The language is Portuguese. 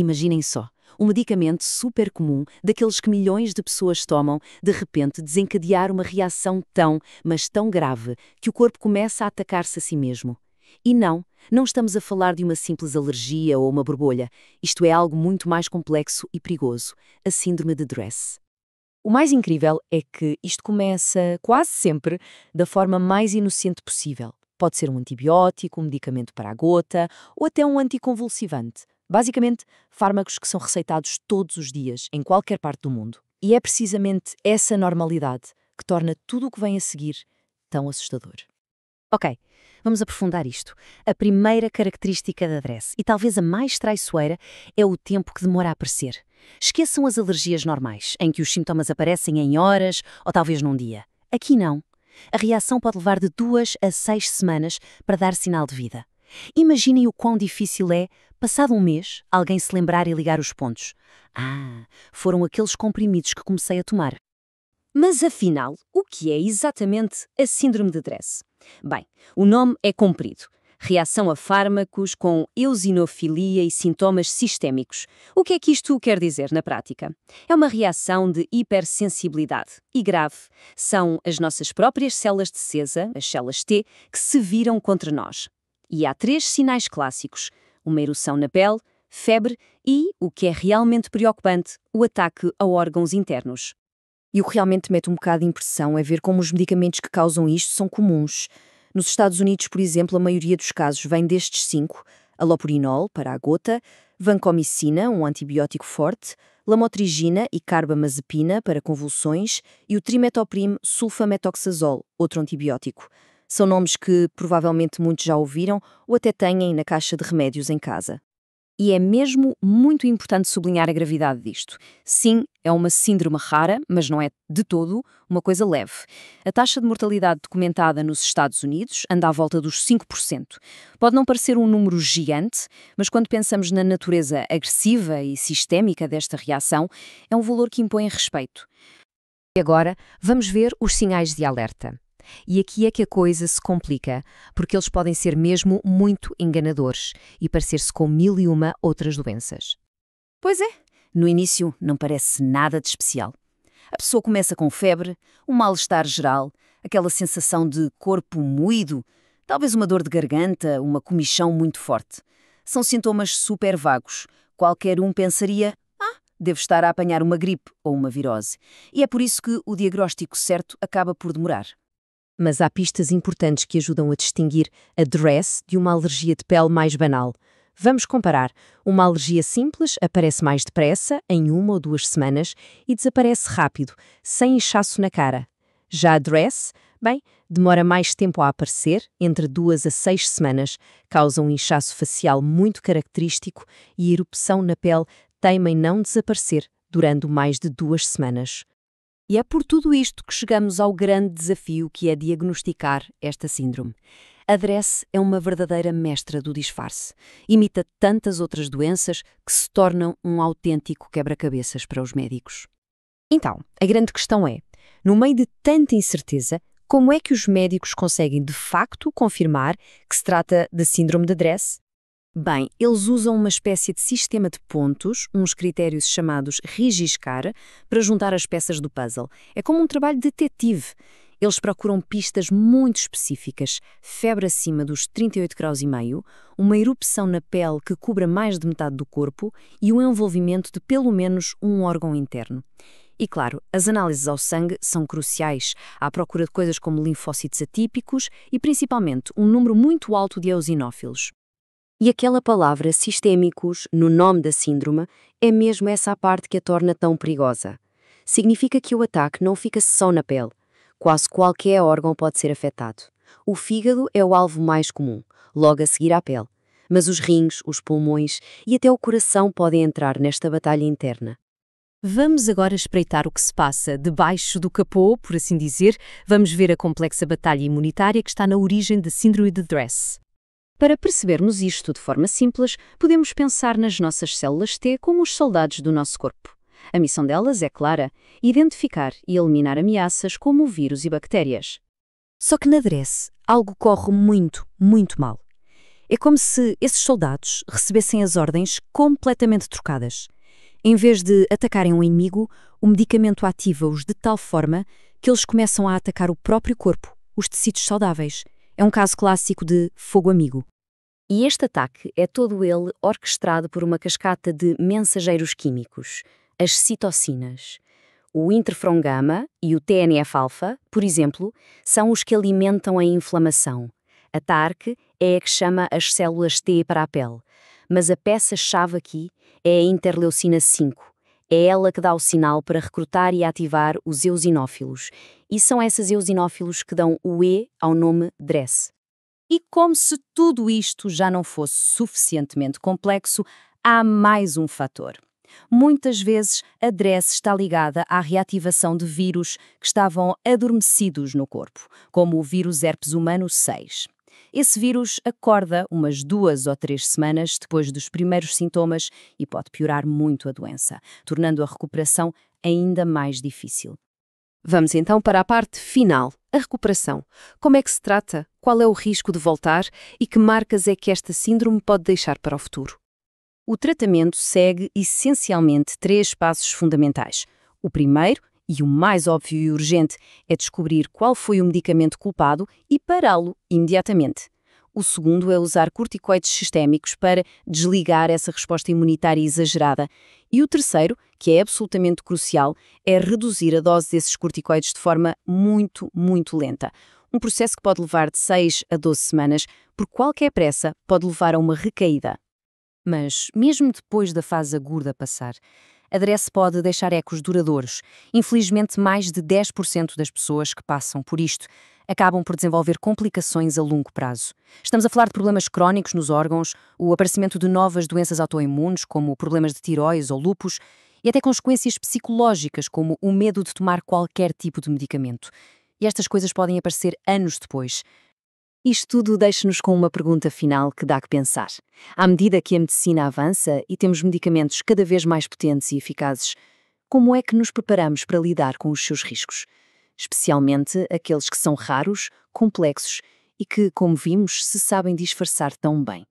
Imaginem só, um medicamento super comum, daqueles que milhões de pessoas tomam, de repente desencadear uma reação tão, mas tão grave, que o corpo começa a atacar-se a si mesmo. E não estamos a falar de uma simples alergia ou uma borbolha. Isto é algo muito mais complexo e perigoso, a síndrome de Dress. O mais incrível é que isto começa quase sempre da forma mais inocente possível. Pode ser um antibiótico, um medicamento para a gota ou até um anticonvulsivante. Basicamente, fármacos que são receitados todos os dias, em qualquer parte do mundo. E é precisamente essa normalidade que torna tudo o que vem a seguir tão assustador. Ok, vamos aprofundar isto. A primeira característica da Dress, e talvez a mais traiçoeira, é o tempo que demora a aparecer. Esqueçam as alergias normais, em que os sintomas aparecem em horas ou talvez num dia. Aqui não. A reação pode levar de 2 a 6 semanas para dar sinal de vida. Imaginem o quão difícil é, passado um mês, alguém se lembrar e ligar os pontos. Ah, foram aqueles comprimidos que comecei a tomar. Mas afinal, o que é exatamente a síndrome de Dress? Bem, o nome é comprido. Reação a fármacos com eosinofilia e sintomas sistémicos. O que é que isto quer dizer na prática? É uma reação de hipersensibilidade e grave. São as nossas próprias células de Cesa, as células T, que se viram contra nós. E há 3 sinais clássicos: uma erupção na pele, febre e, o que é realmente preocupante, o ataque a órgãos internos. E o que realmente mete um bocado de impressão é ver como os medicamentos que causam isto são comuns. Nos Estados Unidos, por exemplo, a maioria dos casos vem destes 5: alopurinol, para a gota, vancomicina, um antibiótico forte, lamotrigina e carbamazepina, para convulsões, e o trimetoprime sulfametoxazol, outro antibiótico. São nomes que provavelmente muitos já ouviram ou até têm na caixa de remédios em casa. E é mesmo muito importante sublinhar a gravidade disto. Sim, é uma síndrome rara, mas não é de todo uma coisa leve. A taxa de mortalidade documentada nos Estados Unidos anda à volta dos 5%. Pode não parecer um número gigante, mas quando pensamos na natureza agressiva e sistémica desta reação, é um valor que impõe respeito. E agora, vamos ver os sinais de alerta. E aqui é que a coisa se complica, porque eles podem ser mesmo muito enganadores e parecer-se com 1001 outras doenças. Pois é, no início não parece nada de especial. A pessoa começa com febre, um mal-estar geral, aquela sensação de corpo moído, talvez uma dor de garganta, uma comichão muito forte. São sintomas super vagos. Qualquer um pensaria: devo estar a apanhar uma gripe ou uma virose. E é por isso que o diagnóstico certo acaba por demorar. Mas há pistas importantes que ajudam a distinguir a Dress de uma alergia de pele mais banal. Vamos comparar. Uma alergia simples aparece mais depressa, em 1 ou 2 semanas, e desaparece rápido, sem inchaço na cara. Já a Dress, demora mais tempo a aparecer, entre 2 a 6 semanas, causa um inchaço facial muito característico e a erupção na pele teima em não desaparecer, durando mais de 2 semanas. E é por tudo isto que chegamos ao grande desafio que é diagnosticar esta síndrome. A Dress é uma verdadeira mestra do disfarce. Imita tantas outras doenças que se tornam um autêntico quebra-cabeças para os médicos. Então, a grande questão é, no meio de tanta incerteza, como é que os médicos conseguem de facto confirmar que se trata da síndrome de Dress? Bem, eles usam uma espécie de sistema de pontos, uns critérios chamados regiscar, para juntar as peças do puzzle. É como um trabalho detetive. Eles procuram pistas muito específicas: febre acima dos 38,5 graus, uma erupção na pele que cubra mais de metade do corpo e um envolvimento de pelo menos um órgão interno. E claro, as análises ao sangue são cruciais, à procura de coisas como linfócitos atípicos e principalmente um número muito alto de eosinófilos. E aquela palavra sistémicos, no nome da síndrome, é mesmo essa a parte que a torna tão perigosa. Significa que o ataque não fica só na pele. Quase qualquer órgão pode ser afetado. O fígado é o alvo mais comum, logo a seguir à pele. Mas os rins, os pulmões e até o coração podem entrar nesta batalha interna. Vamos agora espreitar o que se passa debaixo do capô, por assim dizer. Vamos ver a complexa batalha imunitária que está na origem da síndrome de Dress. Para percebermos isto de forma simples, podemos pensar nas nossas células T como os soldados do nosso corpo. A missão delas é clara: identificar e eliminar ameaças como vírus e bactérias. Só que na Dress, algo corre muito, muito mal. É como se esses soldados recebessem as ordens completamente trocadas. Em vez de atacarem um inimigo, o medicamento ativa-os de tal forma que eles começam a atacar o próprio corpo, os tecidos saudáveis. É um caso clássico de fogo amigo. E este ataque é todo ele orquestrado por uma cascata de mensageiros químicos, as citocinas. O interferon-gama e o TNF-alfa, por exemplo, são os que alimentam a inflamação. A TARC é a que chama as células T para a pele. Mas a peça-chave aqui é a interleucina 5. É ela que dá o sinal para recrutar e ativar os eosinófilos. E são esses eosinófilos que dão o E ao nome DRESS. E como se tudo isto já não fosse suficientemente complexo, há mais um fator. Muitas vezes a DRESS está ligada à reativação de vírus que estavam adormecidos no corpo, como o vírus herpes humano 6. Esse vírus acorda umas 2 ou 3 semanas depois dos primeiros sintomas e pode piorar muito a doença, tornando a recuperação ainda mais difícil. Vamos então para a parte final, a recuperação. Como é que se trata? Qual é o risco de voltar? E que marcas é que esta síndrome pode deixar para o futuro? O tratamento segue essencialmente 3 passos fundamentais. O primeiro, e o mais óbvio e urgente, é descobrir qual foi o medicamento culpado e pará-lo imediatamente. O segundo é usar corticoides sistémicos para desligar essa resposta imunitária exagerada. E o terceiro, que é absolutamente crucial, é reduzir a dose desses corticoides de forma muito, muito lenta. Um processo que pode levar de 6 a 12 semanas, por qualquer pressa, pode levar a uma recaída. Mas, mesmo depois da fase aguda passar, a DRESS pode deixar ecos duradouros. Infelizmente, mais de 10% das pessoas que passam por isto acabam por desenvolver complicações a longo prazo. Estamos a falar de problemas crónicos nos órgãos, o aparecimento de novas doenças autoimunes, como problemas de tireoides ou lúpus, e até consequências psicológicas, como o medo de tomar qualquer tipo de medicamento. E estas coisas podem aparecer anos depois. Isto tudo deixa-nos com uma pergunta final que dá que pensar. À medida que a medicina avança e temos medicamentos cada vez mais potentes e eficazes, como é que nos preparamos para lidar com os seus riscos? Especialmente aqueles que são raros, complexos e que, como vimos, se sabem disfarçar tão bem.